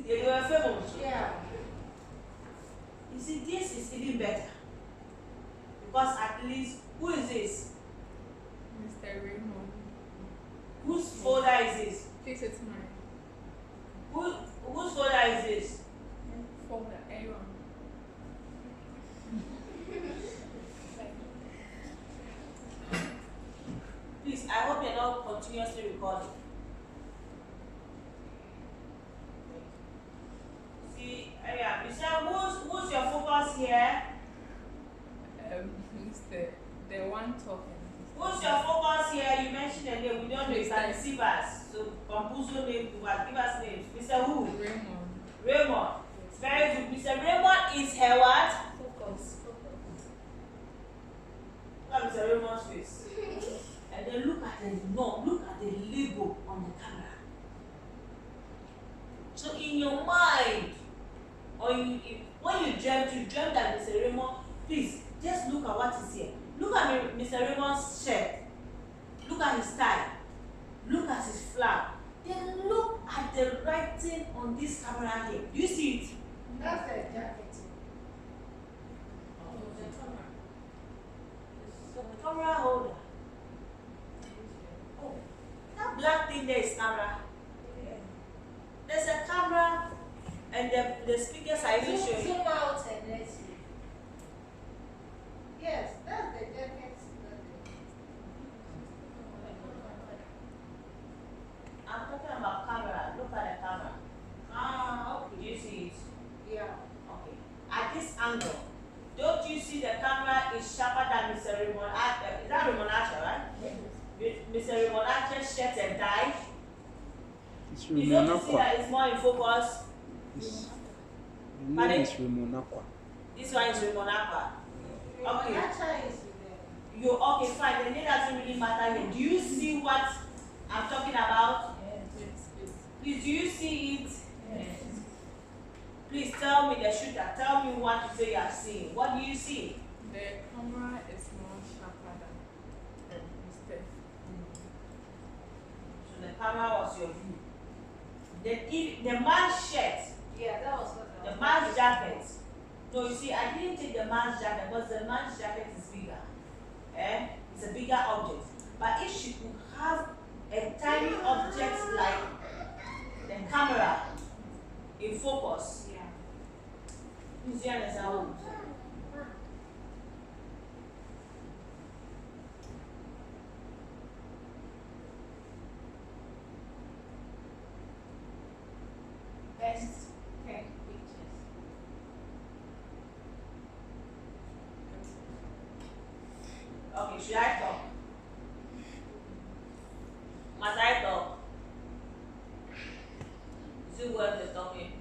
They were famous. Yeah. You see, this is even better. Because at least, who is this? Mr. Raymond. Whose folder is this? Please, it's mine. Whose folder is this? Folder, Aaron. Please, I hope you're not continuously recording. See, yeah, Michelle, who's your focus here? Mr. The one talking. Who's your focus here? You mentioned a name. We don't know. You can Mr. deceive us. So, Bambuzo name, give us names. Mr. Who? Raymond. Raymond. It's very good. Mr. Raymond is her what? Focus. Look at Mr. Raymond's face. And then look at the label on the camera. So in your mind, or when you dreamt that Mr. Raymond, please just look at what is here. Look at Mr. Raymond's shirt. Look at his tie. Look at his flag. Then look at the writing on this camera here. Do you see it? That's the jacket. So the camera holder. Oh, that black thing there is camera. Yeah. There's a camera and the speakers are even showing. Zoom out and let's see. Yes, that's the jacket. I'm talking about camera. Look at the camera. Ah, Do okay. you see it? Yeah. Okay. At this angle, don't you see the camera is sharper than Mr. Raymond Archer? Is that Raymond Archer, right? Mr. Raymond Archer's shirt and tie. It's You don't you see Ramonakwa. that it's more in focus? The name is Ramonakwa. This one is Raymond Archer. Okay. Acha is there. You okay? Fine. The name doesn't really matter here. Do you see what I'm talking about? Yes, please. Please, do you see it? Yes. Please tell me the shooter. Tell me what you say you are seeing. What do you see? The camera is more sharper than Mr. So the camera was your view. The man's shirt, Yeah, that was what I the was man's jacket. No, you see, I didn't take the man's jacket because the man's jacket is bigger. It's a bigger object. But if she could have a tiny object like the camera in focus, Yeah. you see, understand what I'm saying? Best 10 pictures. Okay, should I talk? Must I talk? Is it worth the talking?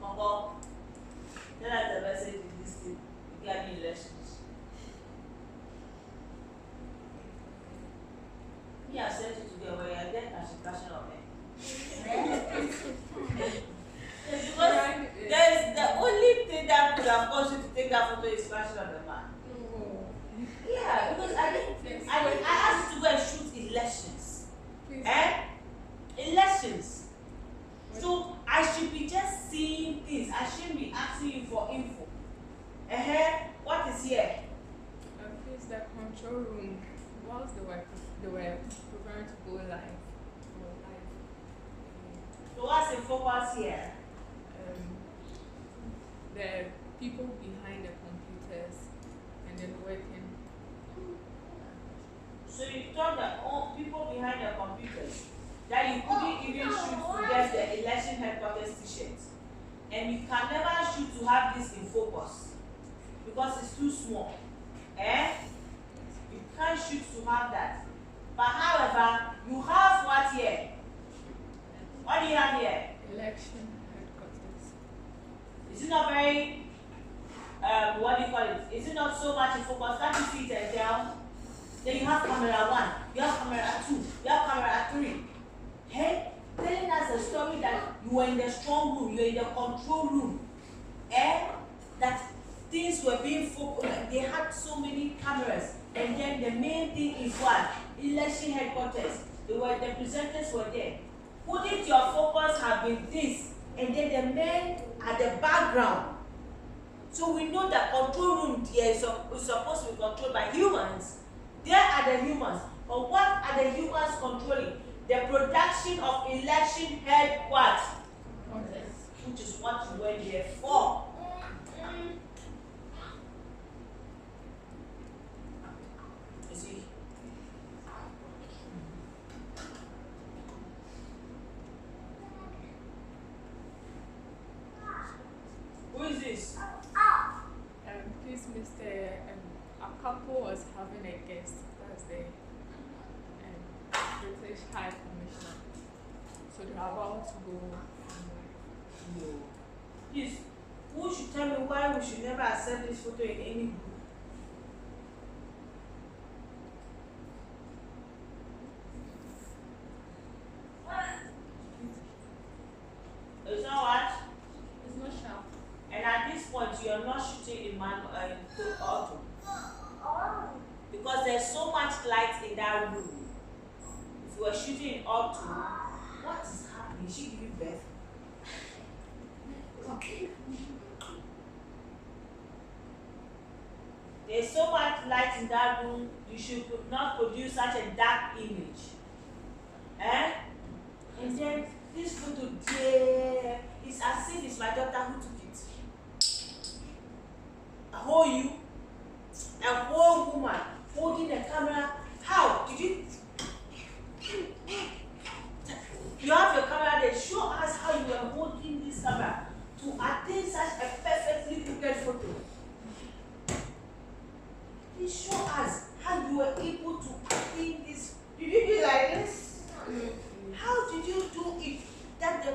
Congo, tell us the message in this thing regarding elections. Me, I sent you to the way I get concentration of me. Because there's the only thing that could have caused you to take that photo is fashion of the man. Yeah, because I asked you to go and shoot elections. Please. Elections. So I should be just seeing things. I shouldn't be asking you for info. What is here? Please, the control room. Whilst they were preparing to go live. So what's in focus here? The people behind the computers and then working. So you told the people behind the computers that you couldn't even shoot to get the election headquarters t-shirt. And you can never shoot to have this in focus because it's too small. You can't shoot to have that. But however, you have what here? What do you have here? Election headquarters. Is it not very, what do you call it? Is it not so much in focus? Can't you see it and tell? Then you have camera 1, you have camera 2, you have camera 3. Hey, telling us a story that you were in the strong room, you were in the control room. That things were being focused, they had so many cameras. And then the main thing is what? Election headquarters. The presenters were there. Wouldn't your focus have been this, and then the men at the background? So we know that control room there is supposed to be controlled by humans. There are the humans. But what are the humans controlling? The production of election headquarters, which is what you went there for. You see? Who is this? Please, Mr. A couple was having a guest. That's the British High Commissioner. So they're about to go. No. Please, who should tell me why we should never accept this photo in any group? It's not what? It's not sharp. And at this point, you are not shooting in auto. Because there's so much light in that room. If you were shooting in auto, what is happening? Is she giving birth? There's so much light in that room, you should not produce such a dark image. Eh? And then this photo there, it's as if it's my daughter who took it. A whole you, a whole woman holding the camera. How did you? You have your camera there. Show us how you were holding this camera to attain such a perfectly crooked photo. Please show us how you were able to attain this. Did you do like this? How did you do it? That the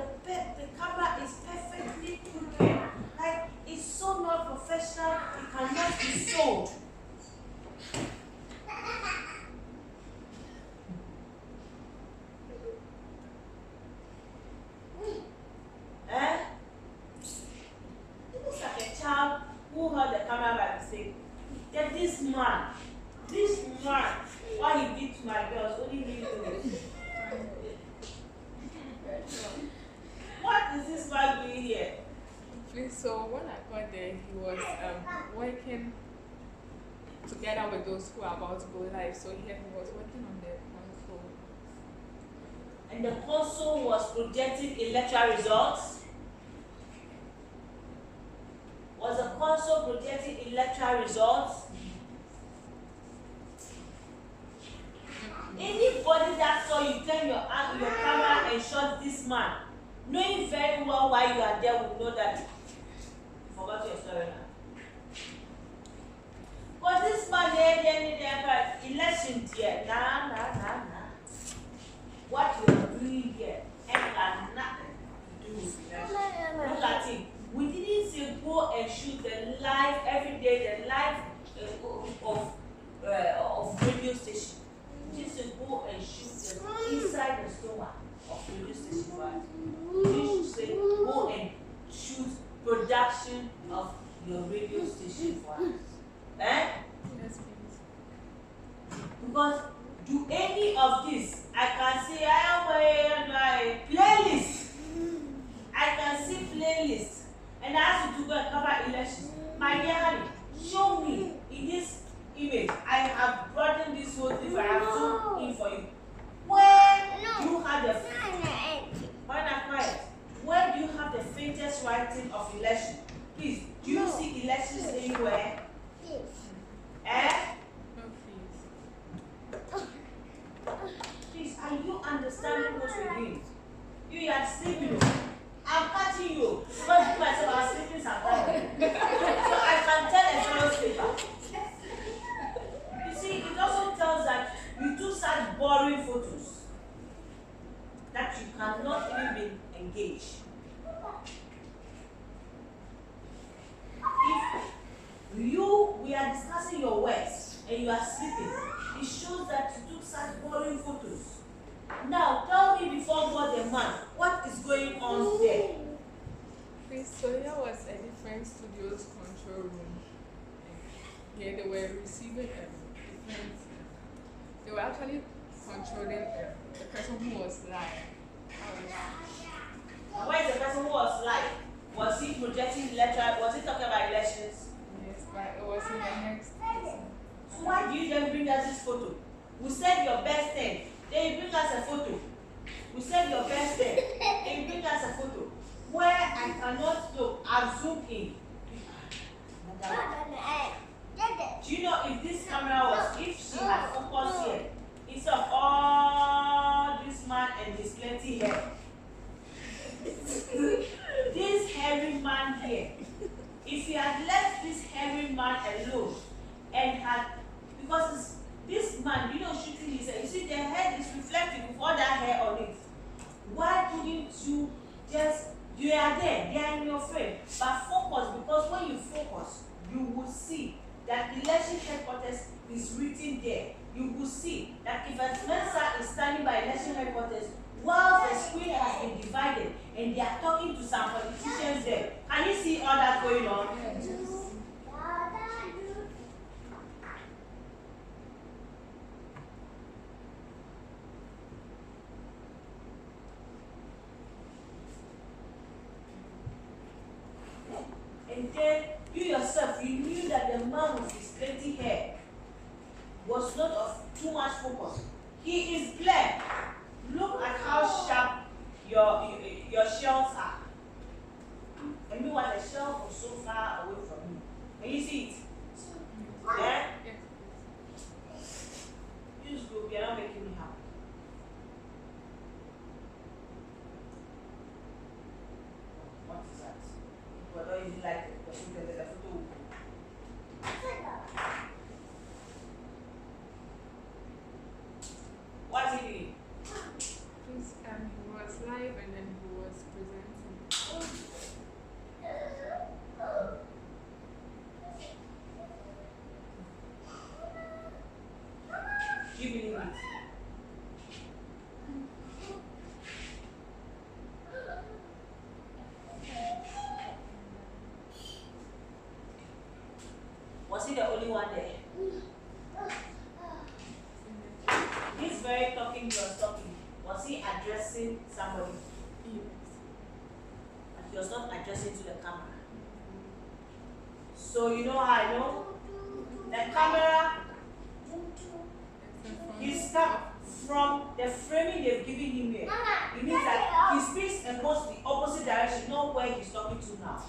camera is perfectly crooked. Like, it's so not professional, it cannot be sold. Eh? It looks like a child who held the camera by mistake. That this man, what he did to my girls, only me doing. What is this man doing here? Please, so when I got there, he was working together with those who are about to go live. So he was working on the console. And the console was projecting electoral results. Was the console projecting electoral results? Anybody that saw you turn your camera and shot this man, knowing very well why you are there, will know that you forgot your story now. But this man there, election here, nah. What you are doing here ain't got nothing to do with election. Look at it. We didn't say go and shoot the live every day, the live of radio station. We didn't say go and shoot the inside the stomach of radio station. Right? We should say go and shoot production of your radio station for us. Eh? Yes, please. Because do any of this, I can say I am a playlist. I can see playlist. And I ask you to go and cover elections. My dear honey, show me in this image. I have broadened this whole thing, I have zoomed in for you. Where do you have the where do you have the faintest writing of election? Please, do you see elections anywhere? Eh? No, please. Please, are you understanding what we're doing? You are sleeping. I'm catching you because you myself are sleeping sometimes. So I can tell a fellow sleeper. You see, it also tells that you took such boring photos that you cannot even be engaged. If we are discussing your words and you are sleeping, it shows that you took such boring photos. Now, tell me before God the man, what is going on there? Please, so here was a different studio's control room. Here they were receiving different. They were actually controlling the person who was live. How was a photo where I cannot look, I've zoomed in. Do you know if this camera was, if she had focused here, instead of all this man and his plenty hair, this hairy man here, if he had left this hairy man alone and had, because this man, you know, shooting his hair, you see the head is reflecting with all that hair on it. Why couldn't you just, you are there, they are in your frame, but focus, because when you focus, you will see that the election headquarters is written there. You will see that if a Spencer is standing by election headquarters, while the screen has been divided and they are talking to some politicians there, can you see all that going on? And then you yourself, you knew that the man with his plenty hair was not of too much focus. He is black. Look at how sharp your shells are. And meanwhile, the shelf was so far away from you. Can you see it? Yeah? Use group, you're not making me happy. What is that? Well, don't you like the photo? What's he doing? He was live and then he was presenting. Do you believe it? Was he the only one there? This very talking he was talking, was he addressing somebody? Yes. But he was not addressing to the camera. So you know how I know? The camera, he's cut from the framing they've given him here. It means that he speaks and goes the opposite direction, not where he's talking to now.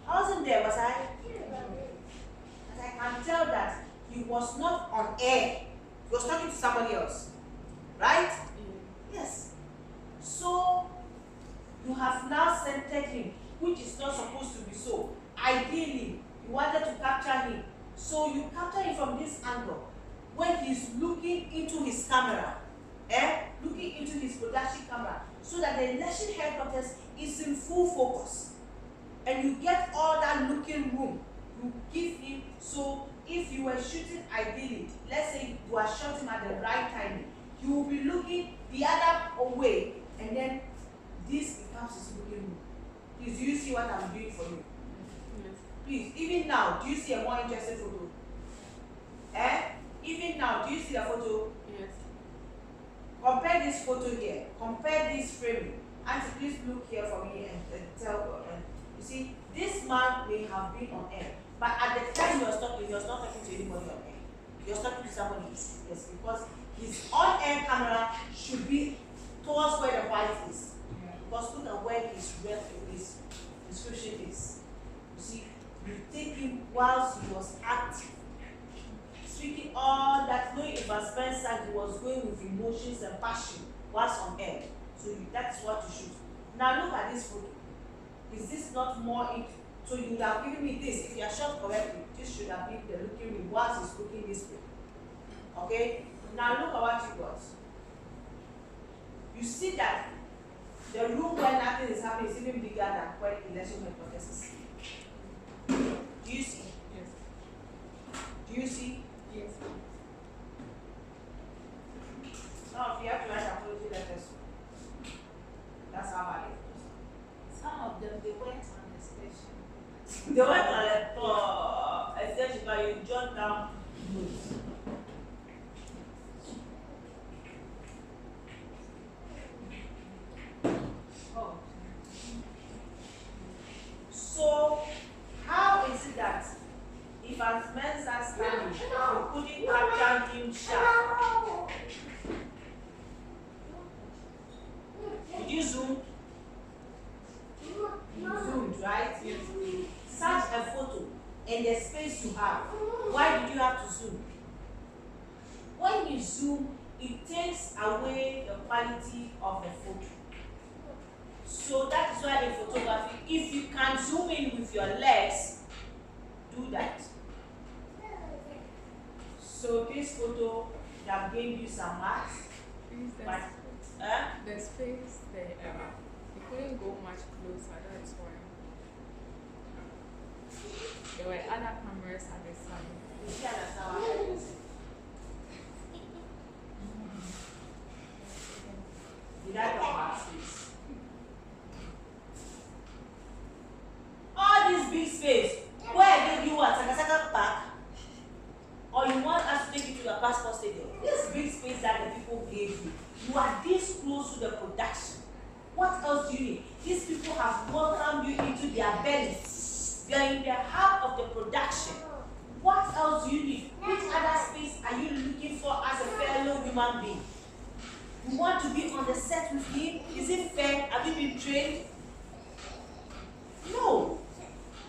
I wasn't there, was I? But I can tell that he was not on air. He was talking to somebody else. Right? Yes. So, you have now centered him, which is not supposed to be so. Ideally, you wanted to capture him. So, you capture him from this angle. When he's looking into his camera, looking into his production camera, so that the election headquarters is in full focus. And you get all that looking room. You give him, so if you were shooting ideally, let's say you are shooting at the right timing, you will be looking the other way, and then this becomes his looking room. Please, do you see what I'm doing for you? Yes. Please, even now, do you see a more interesting photo? Even now, do you see the photo? Yes. Compare this photo here. Compare this framing. Auntie, please look here for me and tell. You see, this man may have been on air, but at the time he was not talking to anybody on air. He was talking to somebody. Yes, because his on-air camera should be towards where the white is. Because look at where his description is. You see, you take him whilst he was active, speaking all that, knowing about Spencer, he was going with emotions and passion whilst on air. So that's what you shoot. Now look at this photo. Is this not more it? So you would have given me this. If you are shot correctly, this should have been the looking room whilst he's looking this way. Okay? Now look at what you got. You see that the room where nothing is happening is even bigger than where election headquarters is. Do you see? Yes. Do you see? Yes. Now if you have to write apology letters, that's how bad it is. Some of them, they went on the station. They went on a station, but you jot down notes. Oh. So, how is it that if as men are standing you have. Why did you have to zoom? When you zoom, it takes away the quality of the photo. So that is why in photography, if you can zoom in with your legs, do that. So this photo, they have gained you some marks. But, the space there, you couldn't go much closer, that's why. There were other cameras at the side. you see understand what I'm saying? Did I talk about space? All this big space, where did you want? Sakasaka Park? Or you want us to take you to the passport stadium? This big space that the people gave you, you are this close to the production. What else do you need? These people have welcomed you into their bellies. They are in the heart of the production. What else do you need? Which other space are you looking for as a fellow human being? You want to be on the set with him? Is it fair? Have you been trained? No.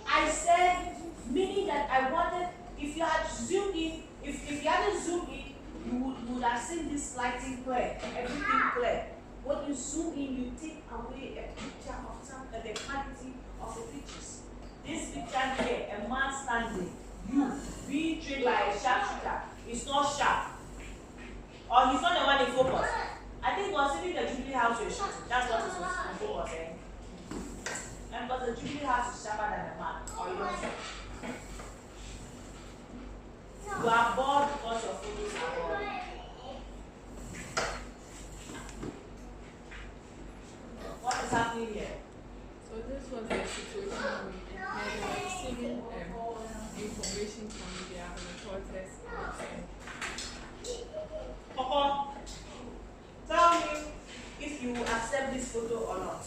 I said, meaning that I wanted, if you had zoomed in, if you hadn't zoomed in, you would have seen this lighting clear, everything clear. When you zoom in, you take away a picture of the quality of the pictures. This picture here, a man standing, you being trained by a sharpshooter, is not sharp. Or he's not the one in focus. I think it was even the Jubilee House you're shooting. That's what it was in focus, eh? And because the Jubilee House is sharper than the man, or you don't know. You are bored because your photos are bored. What is happening here? So this was the situation we were receiving information from their reporters. Papa, tell me if you accept this photo or not.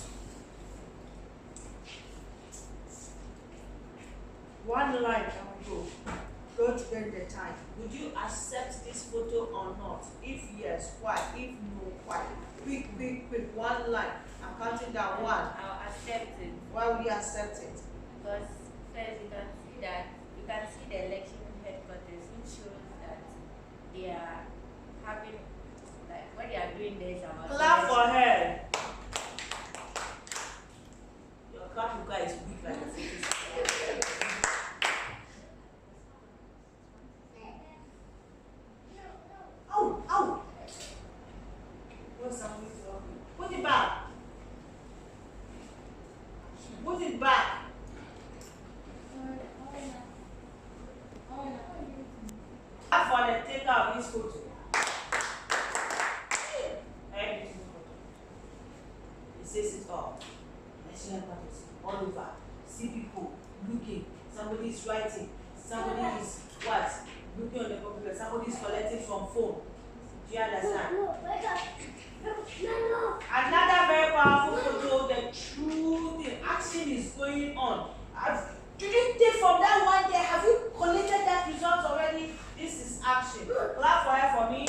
One line can we go? Don't spend the time. Would you accept this photo or not? If yes, why? If no, why? Quick, quick, quick. One line. I'm counting down. One. I'll accept it. Why would you accept it? Because first you can see the election headquarters, which shows that they are having, like what they are doing there is about Clap for her. Your clap guy is weak like a photo. Ow, ow. What's somebody talking? Put it back. Put it back. For the taker of this photo. Very beautiful photo. It says it all. National parties all over. See people looking. Somebody is writing. Somebody is what? Looking on the computer. Somebody is collecting from phone. Do you understand? Another very powerful photo. The true thing, action is going on. Did you take from that one day? Have you collected that result already? This is action. Clap for her for me.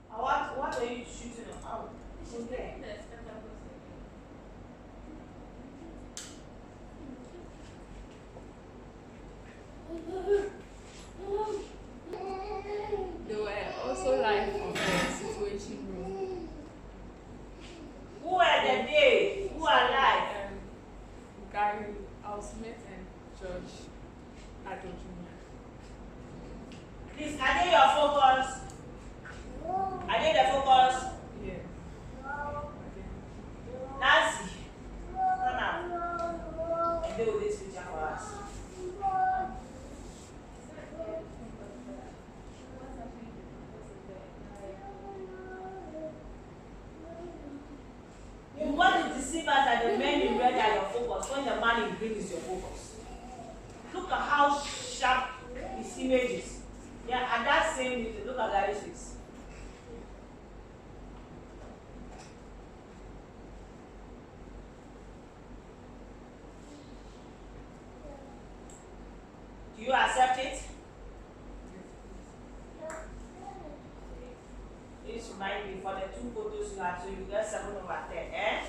What are you shooting on? Okay. They were also live from the situation room. Who are the day? Who are live? Gary Smith and George Addo Jr. Please, are they your focus? Are they the focus? Yeah. Nancy, come out and do this picture for us. You want to deceive us that the men in red are your focus when the man in green is your focus. Look at how sharp his image is. Yeah, and that same video, look at Gary's face. Do you accept it? Please remind me for the two photos you have, so you get 7/10, eh?